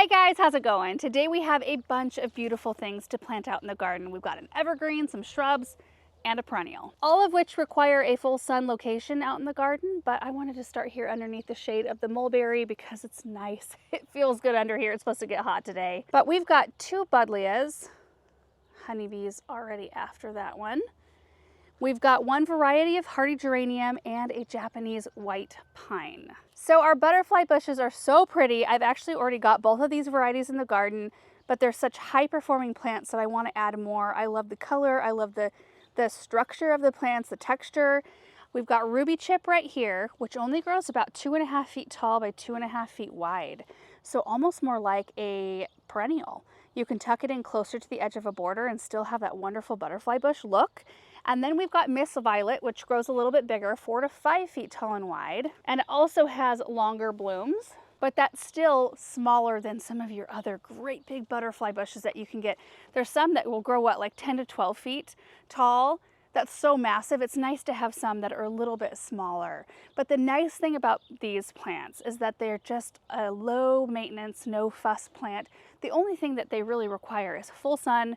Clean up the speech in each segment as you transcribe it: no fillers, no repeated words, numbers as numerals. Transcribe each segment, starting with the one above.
Hey guys, how's it going? Today we have a bunch of beautiful things to plant out in the garden. We've got an evergreen, some shrubs, and a perennial, all of which require a full sun location out in the garden, but I wanted to start here underneath the shade of the mulberry because it's nice. It feels good under here. It's supposed to get hot today. But we've got two buddleias. Honeybees already after that one. We've got one variety of hardy geranium and a Japanese white pine. So our butterfly bushes are so pretty. I've actually already got both of these varieties in the garden, but they're such high performing plants that I want to add more. I love the color. I love the structure of the plants, the texture. We've got ruby chip right here, which only grows about 2.5 feet tall by 2.5 feet wide. So almost more like a perennial. You can tuck it in closer to the edge of a border and still have that wonderful butterfly bush look. And then we've got Miss Violet, which grows a little bit bigger, 4 to 5 feet tall and wide. And it also has longer blooms, but that's still smaller than some of your other great big butterfly bushes that you can get. There's some that will grow, what, like 10 to 12 feet tall. That's so massive. It's nice to have some that are a little bit smaller. But the nice thing about these plants is that they're just a low maintenance, no fuss plant. The only thing that they really require is full sun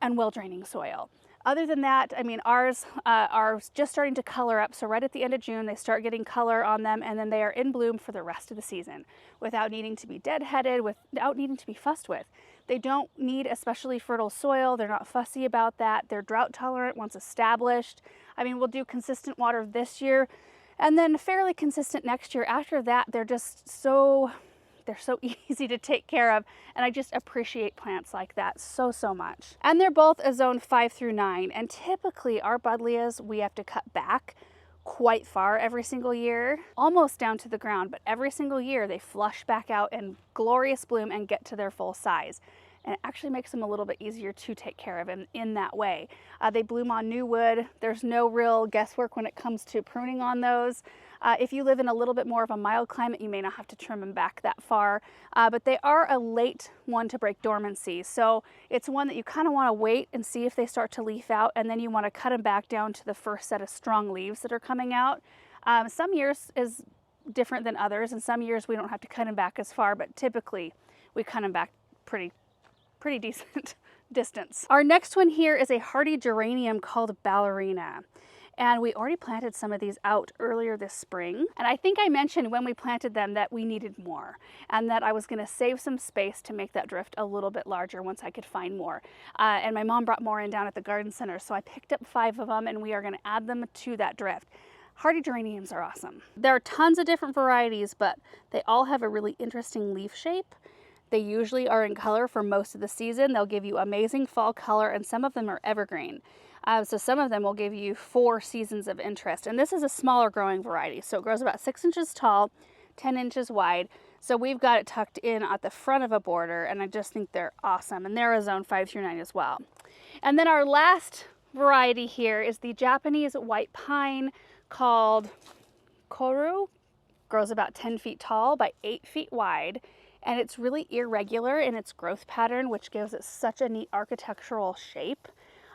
and well draining soil. Other than that, I mean, ours are just starting to color up. So right at the end of June, they start getting color on them, and then they are in bloom for the rest of the season without needing to be deadheaded, without needing to be fussed with. They don't need especially fertile soil. They're not fussy about that. They're drought tolerant once established. I mean, we'll do consistent water this year and then fairly consistent next year. After that, they're just they're so easy to take care of, and I just appreciate plants like that so much. And they're both a zone 5 through 9, and typically our buddleias we have to cut back quite far every single year, almost down to the ground, but every single year they flush back out in glorious bloom and get to their full size. And it actually makes them a little bit easier to take care of in that way. They bloom on new wood. There's no real guesswork when it comes to pruning on those. If you live in a little bit more of a mild climate, you may not have to trim them back that far, but they are a late one to break dormancy. So it's one that you kind of want to wait and see if they start to leaf out, and then you want to cut them back down to the first set of strong leaves that are coming out. Some years is different than others, and some years we don't have to cut them back as far, but typically we cut them back pretty decent distance. Our next one here is a hardy geranium called Ballerina. And we already planted some of these out earlier this spring. And I think I mentioned when we planted them that we needed more and that I was gonna save some space to make that drift a little bit larger once I could find more. And my mom brought more in down at the garden center. So I picked up 5 of them and we are gonna add them to that drift. Hardy geraniums are awesome. There are tons of different varieties, but they all have a really interesting leaf shape. They usually are in color for most of the season. They'll give you amazing fall color, and some of them are evergreen. So some of them will give you 4 seasons of interest. And this is a smaller growing variety. So it grows about 6 inches tall, 10 inches wide. So we've got it tucked in at the front of a border, and I just think they're awesome. And they're a zone 5 through 9 as well. And then our last variety here is the Japanese white pine called Koru. Grows about 10 feet tall by 8 feet wide. And it's really irregular in its growth pattern, which gives it such a neat architectural shape.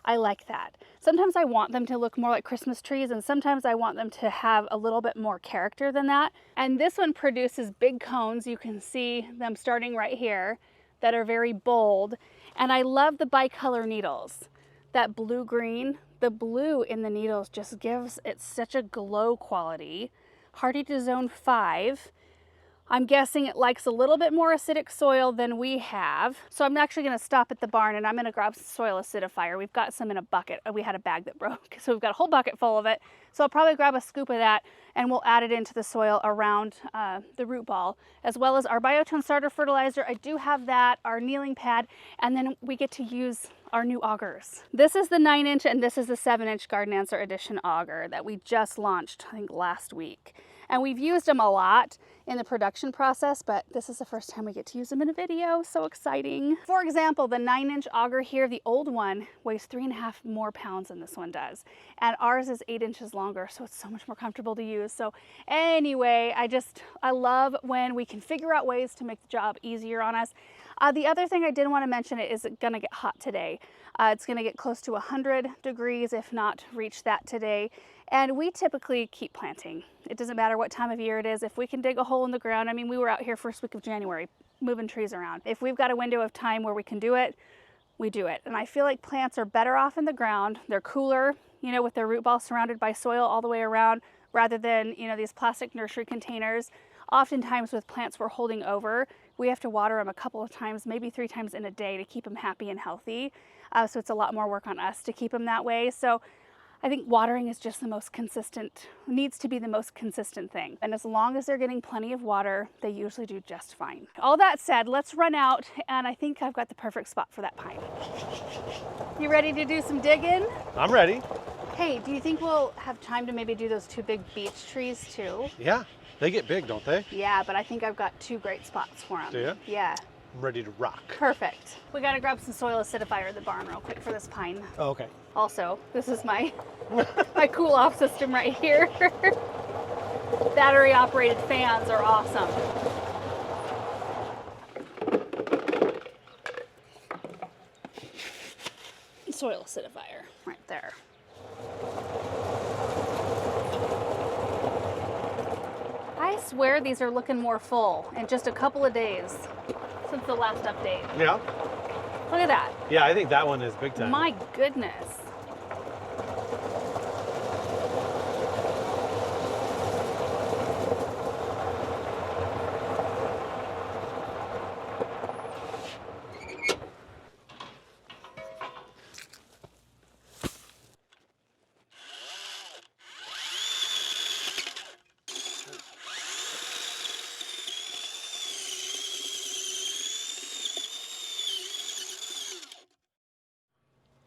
I like that. Sometimes I want them to look more like Christmas trees, and sometimes I want them to have a little bit more character than that. And this one produces big cones. You can see them starting right here that are very bold. And I love the bicolor needles. That blue-green, the blue in the needles just gives it such a glow quality. Hardy to zone 5. I'm guessing it likes a little bit more acidic soil than we have. So I'm actually gonna stop at the barn and I'm gonna grab some soil acidifier. We've got some in a bucket. We had a bag that broke, so we've got a whole bucket full of it. So I'll probably grab a scoop of that and we'll add it into the soil around the root ball, as well as our biotone starter fertilizer. I do have that, our kneeling pad, and then we get to use our new augers. This is the 9-inch and this is the 7-inch Garden Answer Edition auger that we just launched, I think last week. And we've used them a lot in the production process, but this is the first time we get to use them in a video. So exciting. For example, the 9-inch auger here, the old one weighs 3.5 more pounds than this one does. And ours is 8 inches longer, so it's so much more comfortable to use. So anyway, I love when we can figure out ways to make the job easier on us. The other thing I did want to mention is it's gonna get hot today. It's gonna get close to 100 degrees, if not reach that today. And we typically keep planting. It doesn't matter what time of year it is. If we can dig a hole in the ground, I mean, we were out here first week of January moving trees around. If we've got a window of time where we can do it, we do it. And I feel like plants are better off in the ground. They're cooler, you know, with their root ball surrounded by soil all the way around, rather than, you know, these plastic nursery containers. Oftentimes with plants we're holding over, we have to water them a couple of times, maybe 3 times in a day to keep them happy and healthy. So it's a lot more work on us to keep them that way. So I think watering is just the most consistent, needs to be the most consistent thing. And as long as they're getting plenty of water, they usually do just fine. All that said, let's run out, and I think I've got the perfect spot for that pine. You ready to do some digging? I'm ready. Hey, do you think we'll have time to maybe do those 2 big beech trees too? Yeah, they get big, don't they? Yeah, but I think I've got 2 great spots for them. Do you? Yeah. I'm ready to rock. Perfect. We gotta grab some soil acidifier at the barn real quick for this pine. Oh, okay. Also, this is my my cool off system right here. Battery operated fans are awesome. Soil acidifier right there. I swear these are looking more full in just a couple of days since the last update. Yeah? Look at that. Yeah, I think that one is big time. My goodness.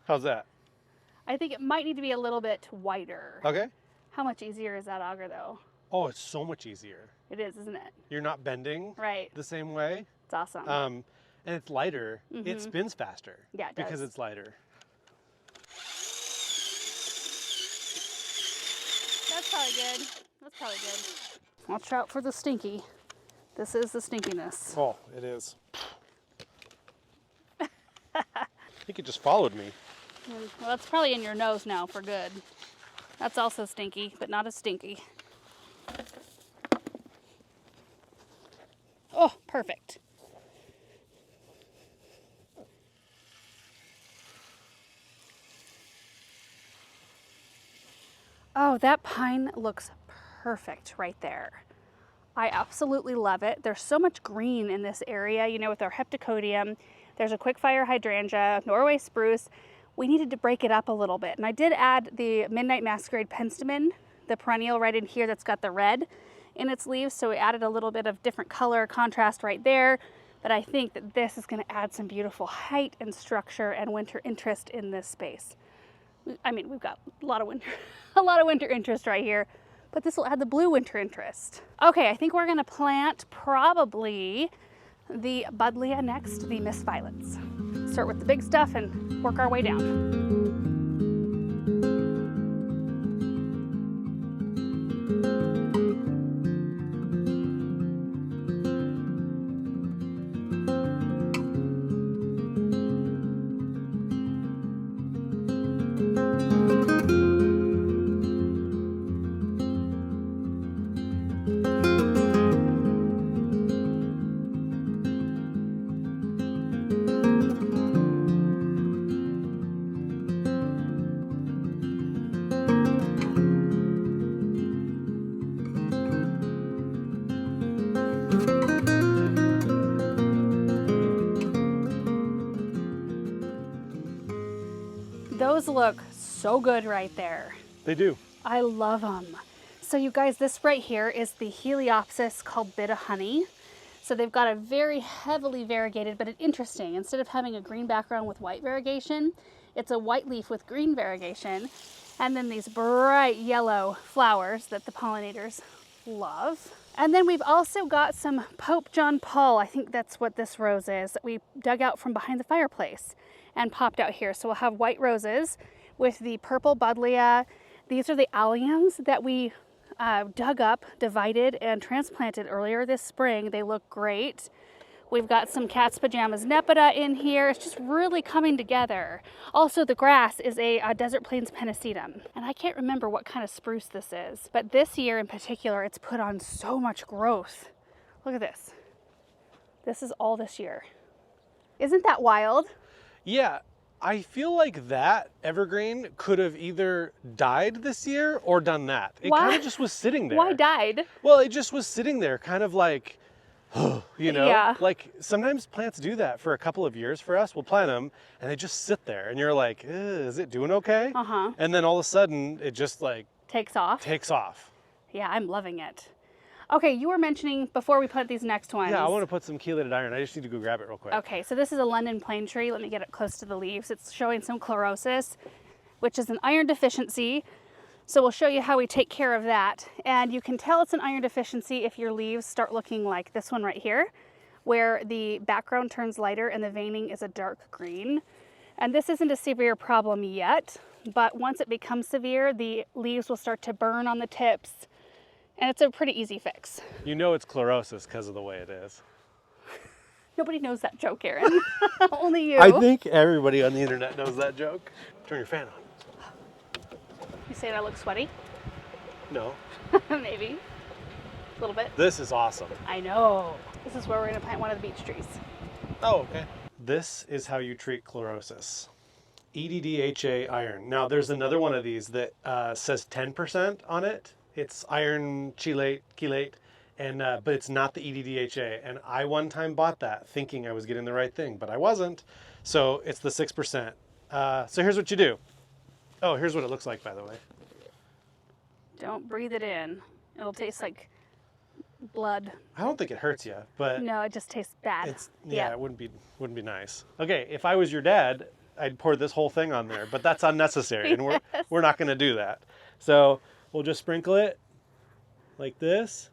How's that? I think it might need to be a little bit wider. Okay. How much easier is that auger though? Oh, it's so much easier. It is, isn't it? You're not bending Right. the same way. It's awesome. And it's lighter. It spins faster. Yeah, it because does. it's lighter. That's probably good. That's probably good. Watch out for the stinky. This is the stinkiness. Oh, it is. I think it just followed me. Well, that's probably in your nose now for good. That's also stinky, but not as stinky. Oh, perfect. Oh, that pine looks perfect right there. I absolutely love it. There's so much green in this area, you know, with our heptacodium. There's a quickfire hydrangea, Norway spruce. We needed to break it up a little bit. And I did add the Midnight Masquerade penstemon, the perennial right in here that's got the red in its leaves. So we added a little bit of different color contrast right there. But I think that this is going to add some beautiful height and structure and winter interest in this space. I mean, we've got a lot of winter interest right here, but this will add the blue winter interest. Okay, I think we're going to plant probably the buddleia next, the mist violets. Start with the big stuff and work our way down. Those look so good right there. They do. I love them. So you guys, this right here is the Heliopsis called Bit of Honey. So they've got a very heavily variegated, but it's interesting. Instead of having a green background with white variegation, it's a white leaf with green variegation. And then these bright yellow flowers that the pollinators love. And then we've also got some Pope John Paul. I think that's what this rose is that we dug out from behind the fireplace and popped out here. So we'll have white roses with the purple buddleia. These are the alliums that we dug up, divided, and transplanted earlier this spring. They look great. We've got some cat's pajamas nepeta in here. It's just really coming together. Also, the grass is a Desert Plains pennisetum. And I can't remember what kind of spruce this is, but this year in particular, it's put on so much growth. Look at this. This is all this year. Isn't that wild? Yeah, I feel like that evergreen could have either died this year or done that. It Why? kind of just was sitting there. Why died? Well, it just was sitting there, kind of like, you know? Yeah. Like sometimes plants do that for a couple of years for us. We'll plant them and they just sit there and you're like, is it doing okay? Uh-huh. And then all of a sudden it just like Takes off. takes off. Yeah, I'm loving it. Okay, you were mentioning before we put these next ones. Yeah, I want to put some chelated iron. I just need to go grab it real quick. Okay, so this is a London plane tree. Let me get it close to the leaves. It's showing some chlorosis, which is an iron deficiency. So we'll show you how we take care of that. And you can tell it's an iron deficiency if your leaves start looking like this one right here, where the background turns lighter and the veining is a dark green. And this isn't a severe problem yet, but once it becomes severe, the leaves will start to burn on the tips. And it's a pretty easy fix. You know it's chlorosis because of the way it is. Nobody knows that joke, Aaron. Only you. I think everybody on the internet knows that joke. Turn your fan on. You saying I look sweaty? No. Maybe. A little bit. This is awesome. I know. This is where we're going to plant one of the beech trees. Oh, okay. This is how you treat chlorosis. EDDHA iron. Now there's another one of these that says 10% on it. It's iron chelate, and but it's not the EDDHA. And I one time bought that thinking I was getting the right thing, but I wasn't. So it's the 6%. So here's what you do. Oh, here's what it looks like, by the way. Don't breathe it in. It'll taste like blood. I don't think it hurts you, but No, it just tastes bad. it's it wouldn't be nice. Okay, if I was your dad, I'd pour this whole thing on there, but that's unnecessary, and we're not going to do that. So we'll just sprinkle it like this.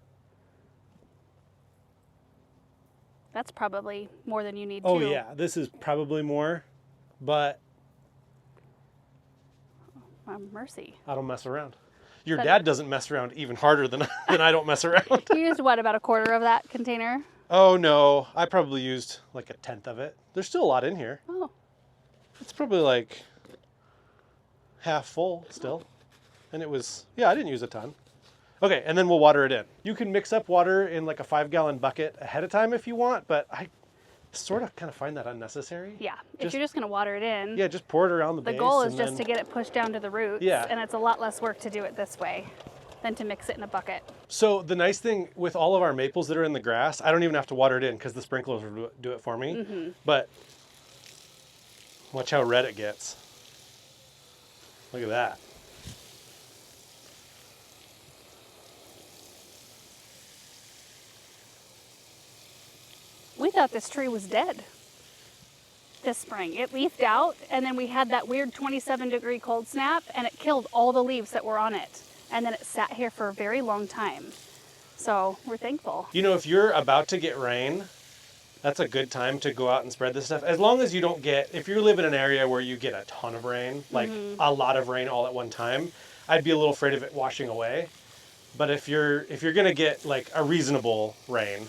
That's probably more than you need Oh too. yeah, this is probably more, but Mercy. I don't mess around. Your But- dad doesn't mess around even harder than I don't mess around. You used what, about a quarter of that container? Oh no, I probably used like a tenth of it. There's still a lot in here. Oh, It's probably like half full still. And it was, yeah, I didn't use a ton. Okay, and then we'll water it in. You can mix up water in like a 5-gallon bucket ahead of time if you want, but I sort of kind of find that unnecessary. yeah. If you're just going to water it in, Yeah, just pour it around the the base. goal is and just to then- get it pushed down to the roots. Yeah. And it's a lot less work to do it this way than to mix it in a bucket. So the nice thing with all of our maples that are in the grass, I don't even have to water it in because the sprinklers will do it for me. Mm-hmm. But watch how red it gets. Look at that. We thought this tree was dead this spring. It leafed out, and then we had that weird 27-degree cold snap, and it killed all the leaves that were on it. And then it sat here for a very long time. So we're thankful. You know, if you're about to get rain, that's a good time to go out and spread this stuff. As long as you don't get, if you live in an area where you get a ton of rain, like a lot of rain all at one time, I'd be a little afraid of it washing away. But if you're gonna get like a reasonable rain,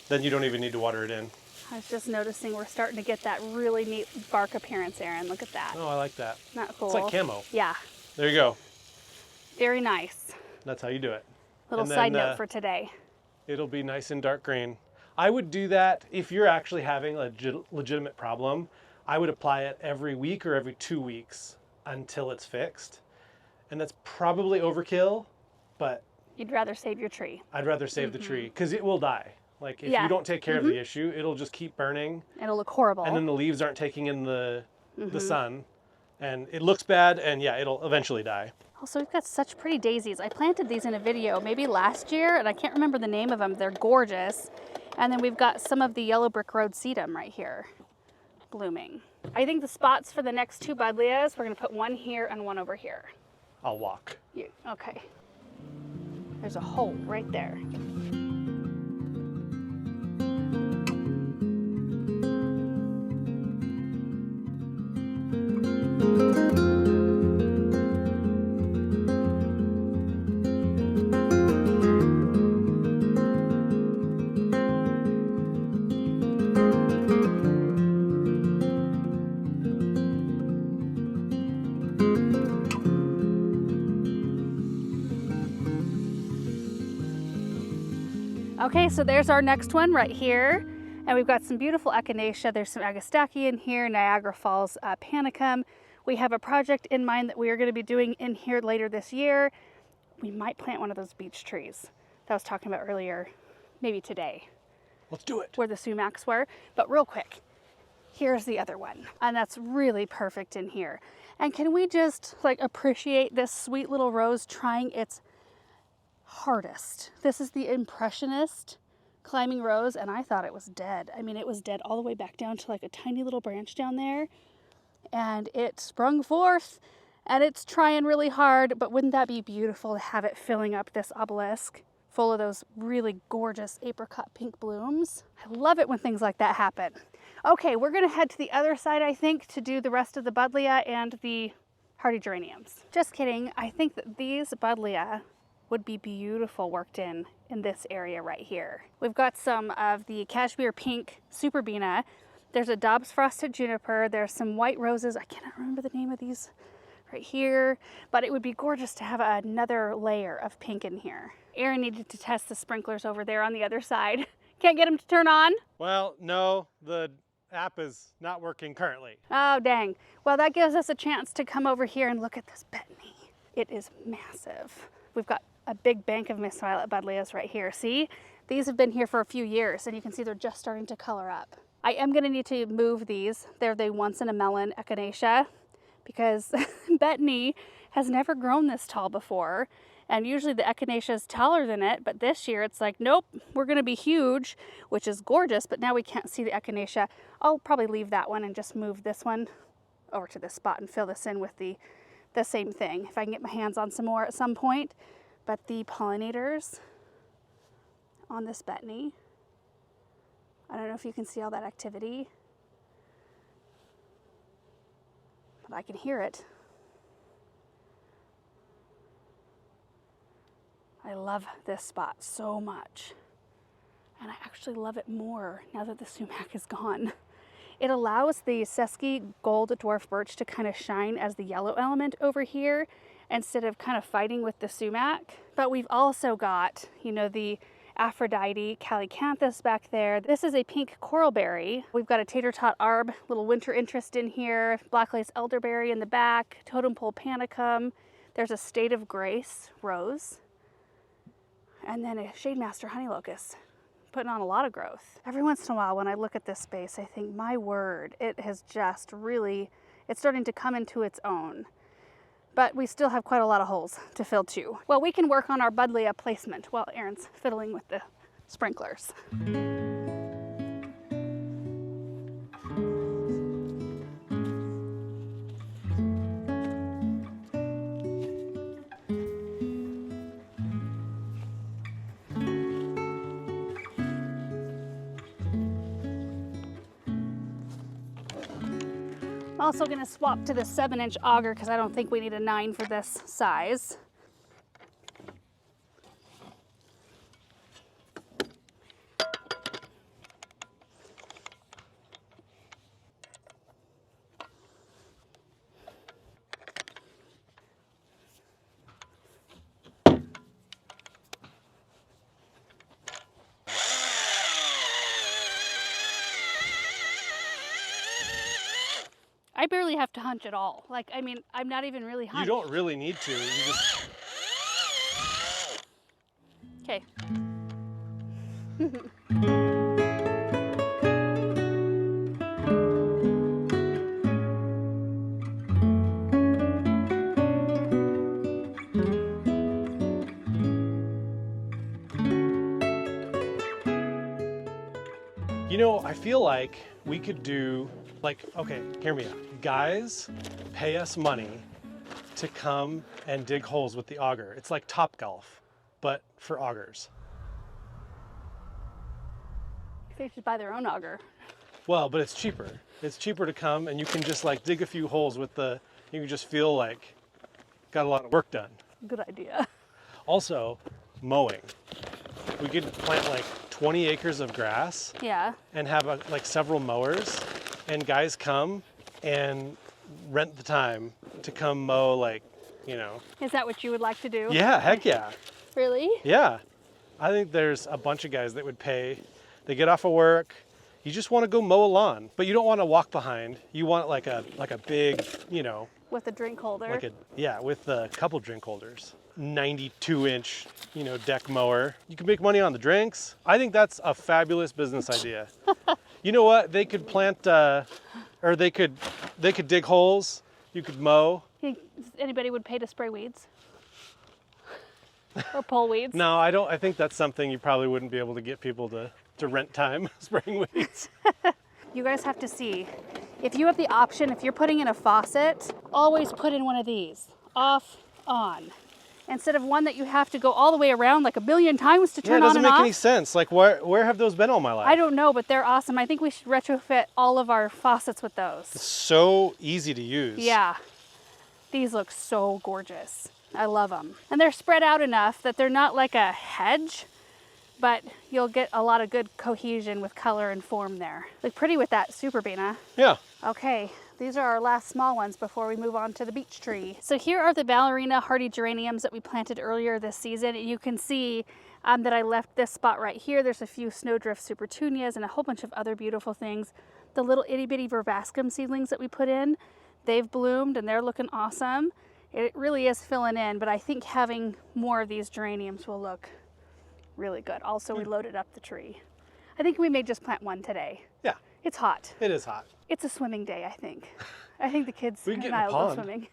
then you don't even need to water it in. I was just noticing we're starting to get that really neat bark appearance, Aaron. Look at that. Oh, I like that. Isn't that cool? It's like camo. Yeah, There you go. very nice. That's how you do it. Little And side then, note for today. It'll be nice and dark green. I would do that if you're actually having a legitimate problem. I would apply it every week or every 2 weeks until it's fixed. And that's probably overkill, but You'd rather save your tree. I'd rather save the tree because it will die. Like if Yeah. you don't take care of the issue, it'll just keep burning, It'll look horrible. and then the leaves aren't taking in the sun, and it looks bad, and yeah, it'll eventually die. Also, we've got such pretty daisies. I planted these in a video maybe last year, and I can't remember the name of them. They're gorgeous. And then we've got some of the yellow brick road sedum right here blooming. I think the spots for the next 2 buddleias, we're going to put one here and one over here. I'll walk. Okay. There's a hole right there. Okay, so there's our next one right here. And we've got some beautiful echinacea. There's some agastache in here, Niagara Falls panicum. We have a project in mind that we are going to be doing in here later this year. We might plant one of those beech trees that I was talking about earlier, maybe today. Let's do it. Where the sumacs were. But real quick, here's the other one. And that's really perfect in here. And can we just like appreciate this sweet little rose trying its hardest? This is the Impressionist climbing rose, and I thought it was dead. I mean, it was dead all the way back down to like a tiny little branch down there, and it sprung forth, and it's trying really hard. But wouldn't that be beautiful to have it filling up this obelisk full of those really gorgeous apricot pink blooms? I love it when things like that happen. Okay, we're gonna head to the other side, I think, to do the rest of the buddleia and the hardy geraniums. Just kidding. I think that these buddleia would be beautiful worked in this area right here. We've got some of the cashmere pink superbena. There's a Dobbs frosted juniper. There's some white roses. I cannot remember the name of these right here, but it would be gorgeous to have another layer of pink in here. Aaron needed to test the sprinklers over there on the other side. Can't get them to turn on? Well, no, the app is not working currently. Oh, dang. Well, that gives us a chance to come over here and look at this Bethany. It is massive. We've got a big bank of Miss Violet buddleias right here. See, these have been here for a few years, and you can see they're just starting to color up. I am going to need to move these. They're the once in a melon echinacea, because Bethany has never grown this tall before, and usually the echinacea is taller than it, but this year it's like, nope, we're going to be huge, which is gorgeous, but now we can't see the echinacea. I'll probably leave that one and just move this one over to this spot and fill this in with the same thing, if I can get my hands on some more at some point. But the pollinators on this Bethany, I don't know if you can see all that activity, but I can hear it. I love this spot so much, and I actually love it more now that the sumac is gone. It allows the Sesky gold dwarf birch to kind of shine as the yellow element over here instead of kind of fighting with the sumac. But we've also got, you know, the Aphrodite calycanthus back there. This is a pink coralberry. We've got a tater tot arb, little winter interest in here, black lace elderberry in the back, totem pole panicum. There's a state of grace rose, and then a shade master honey locust, putting on a lot of growth. Every once in a while when I look at this space, I think, my word, it has just really, it's starting to come into its own. But we still have quite a lot of holes to fill too. Well, we can work on our buddleia placement while Aaron's fiddling with the sprinklers. I'm also going to swap to the 7-inch auger because I don't think we need a 9 for this size. I barely have to hunch at all. Like, I mean, I'm not even really hunched. You don't really need to. You just... Okay. You know, I feel like we could do, like, okay, hear me out. Guys pay us money to come and dig holes with the auger. It's like Topgolf, but for augers. They should buy their own auger. Well, but it's cheaper. It's cheaper to come and you can just like dig a few holes with the, you can just feel like got a lot of work done. Good idea. Also, mowing. We could plant like 20 acres of grass. Yeah. And have like several mowers, and guys come and rent the time to come mow, like, you know. Is that what you would like to do? Yeah, heck yeah. Really? Yeah. I think there's a bunch of guys that would pay. They get off of work. You just want to go mow a lawn, but you don't want to walk behind. You want like a big, you know, With a drink holder. with a couple drink holders. 92-inch, you know, deck mower. You can make money on the drinks. I think that's a fabulous business idea. You know what? They could plant, or they could dig holes. You could mow. Think anybody would pay to spray weeds? Or pull weeds? No, I don't. I think that's something you probably wouldn't be able to get people to rent time spraying weeds. You guys have to see. If you have the option, if you're putting in a faucet, always put in one of these. Off, on. Instead of one that you have to go all the way around like a billion times to turn on and off. It doesn't make any sense. Like, where have those been all my life? I don't know, but they're awesome. I think we should retrofit all of our faucets with those. It's so easy to use. Yeah. These look so gorgeous. I love them. And they're spread out enough that they're not like a hedge, but you'll get a lot of good cohesion with color and form there. Look pretty with that super bean, huh? Yeah. Okay, these are our last small ones before we move on to the beech tree. So here are the ballerina hardy geraniums that we planted earlier this season. And you can see that I left this spot right here. There's a few snowdrift supertunias and a whole bunch of other beautiful things. The little itty bitty verbascum seedlings that we put in, they've bloomed and they're looking awesome. It really is filling in, but I think having more of these geraniums will look really good. Also, we loaded up the tree. I think we may just plant one today. Yeah. It's hot. It is hot. It's a swimming day, I think. I think the kids We can get and in I the will go pond. swimming.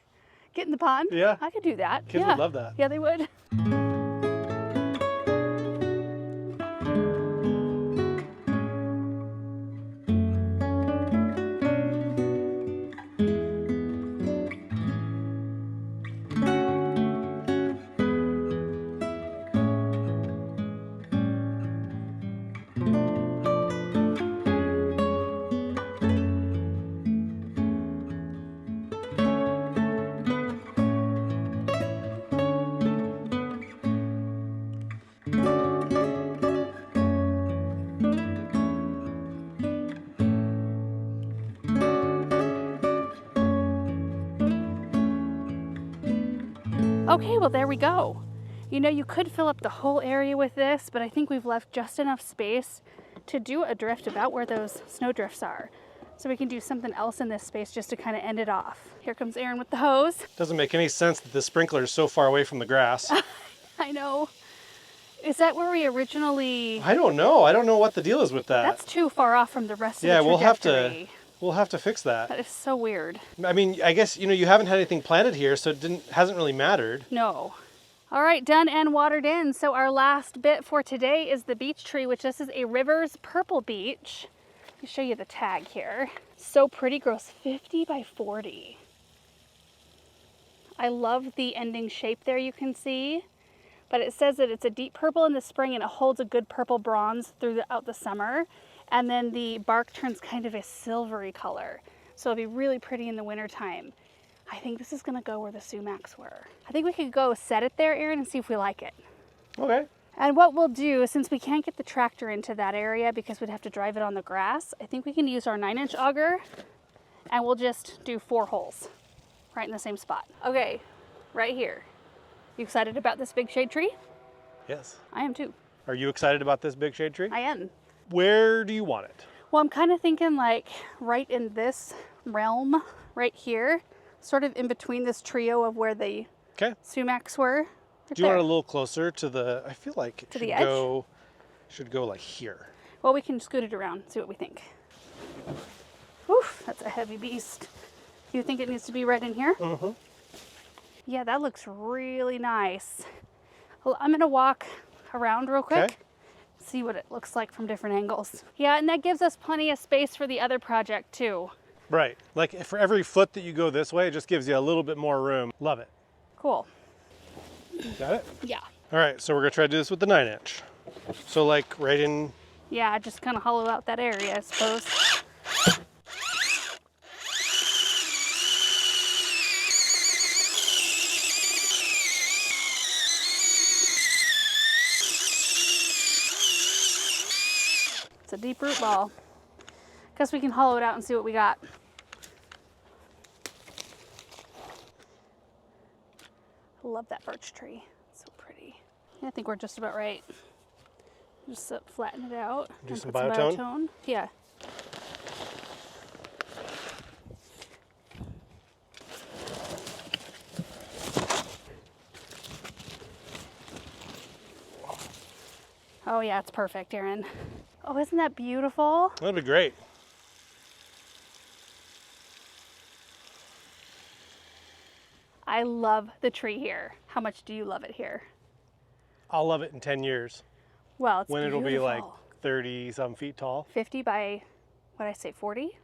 Get in the pond? Yeah. I could do that. Kids yeah. would love that. Yeah, they would. Okay, well, there we go. You know, you could fill up the whole area with this, but I think we've left just enough space to do a drift about where those snowdrifts are. So we can do something else in this space just to kind of end it off. Here comes Aaron with the hose. Doesn't make any sense that the sprinkler is so far away from the grass. I know. Is that where we originally... I don't know. I don't know what the deal is with that. That's too far off from the rest of Yeah, the trajectory. we'll have to fix that. That is so weird. I mean, I guess, you know, you haven't had anything planted here, so it hasn't really mattered. No. All right, done and watered in. So our last bit for today is the beech tree, which this is a Rivers Purple Beech. Let me show you the tag here. So pretty, grows 50 by 40. I love the ending shape there, you can see. But it says that it's a deep purple in the spring and it holds a good purple bronze throughout the summer. And then the bark turns kind of a silvery color. So it'll be really pretty in the wintertime. I think this is gonna go where the sumacs were. I think we could go set it there, Aaron, and see if we like it. Okay. And what we'll do, since we can't get the tractor into that area because we'd have to drive it on the grass, I think we can use our 9-inch auger and we'll just do 4 holes right in the same spot. Okay, right here. You excited about this big shade tree? Yes. I am too. Are you excited about this big shade tree? I am. Where do you want it? Well, I'm kind of thinking like right in this realm right here, sort of in between this trio of where the sumacs were. Right Do you there. want it a little closer to the, I feel like it To the edge? Should go like here. Well, we can scoot it around, see what we think. Oof, that's a heavy beast. Do you think it needs to be right in here? Mm-hmm. Yeah, that looks really nice. Well, I'm gonna walk around real quick. Okay. See what it looks like from different angles. Yeah, and that gives us plenty of space for the other project too. Right. Like for every foot that you go this way, it just gives you a little bit more room. Love it. Cool. Got it? Yeah. All right, so we're gonna try to do this with the 9-inch. So like right in. Yeah, just kind of hollow out that area, I suppose. It's a deep root ball. Guess we can hollow it out and see what we got. I love that birch tree. It's so pretty. Yeah, I think we're just about right. Just flatten it out. Do and some put biotone? Yeah. Oh yeah, it's perfect, Aaron. Oh, isn't that beautiful? That'd be great. I love the tree here. How much do you love it here? I'll love it in 10 years Well, it's when beautiful. it'll be like 30 some feet tall. 50 by, what did I say, 40?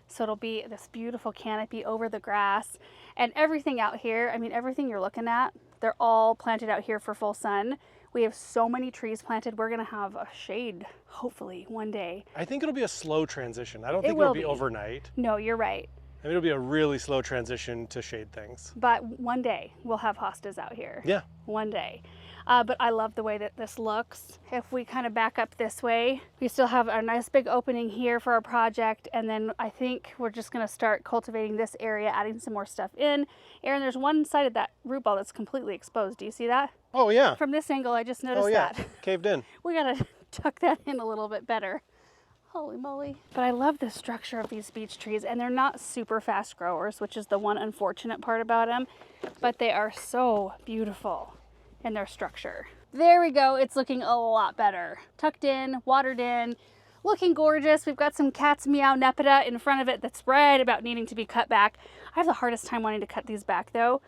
So it'll be this beautiful canopy over the grass and everything out here. I mean, everything you're looking at, they're all planted out here for full sun. We have so many trees planted. We're gonna have a shade, hopefully, one day. I think it'll be a slow transition. I don't think will it'll be be. overnight. No, you're right. I mean, it'll be a really slow transition to shade things. But one day we'll have hostas out here. Yeah. One day. But I love the way that this looks. If we kind of back up this way, we still have a nice big opening here for our project. And then I think we're just gonna start cultivating this area, adding some more stuff in. Aaron, there's one side of that root ball that's completely exposed. Do you see that? Oh yeah. From this angle, I just noticed that. Caved in. We gotta tuck that in a little bit better. Holy moly. But I love the structure of these beech trees, and they're not super fast growers, which is the one unfortunate part about them, but they are so beautiful in their structure. There we go. It's looking a lot better. Tucked in, watered in, looking gorgeous. We've got some cat's meow nepeta in front of it that's right about needing to be cut back. I have the hardest time wanting to cut these back though,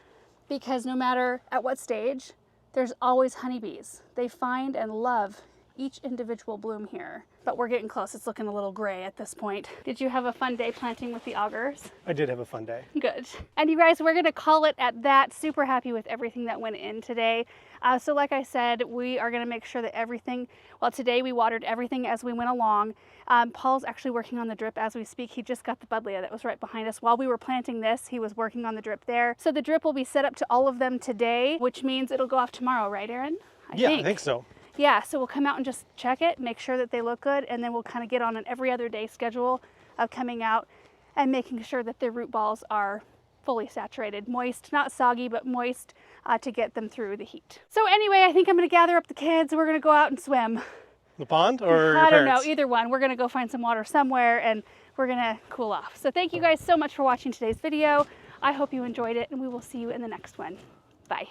because no matter at what stage, there's always honeybees. They find and love each individual bloom here. But we're getting close. It's looking a little gray at this point. Did you have a fun day planting with the augers? I did have a fun day. Good. And you guys, we're gonna call it at that. Super happy with everything that went in today. So like I said, we are gonna make sure that everything, well, today we watered everything as we went along. Paul's actually working on the drip as we speak. He just got the buddleia that was right behind us. While we were planting this, he was working on the drip there. So the drip will be set up to all of them today, which means it'll go off tomorrow, right, Aaron? I think so. Yeah, so we'll come out and just check it, make sure that they look good, and then we'll kind of get on an every other day schedule of coming out and making sure that the root balls are fully saturated, moist, not soggy, but moist to get them through the heat. So anyway, I think I'm gonna gather up the kids. We're gonna go out and swim. The pond or your I don't parents? know, either one. We're gonna go find some water somewhere and we're gonna cool off. So thank you guys so much for watching today's video. I hope you enjoyed it, and we will see you in the next one. Bye.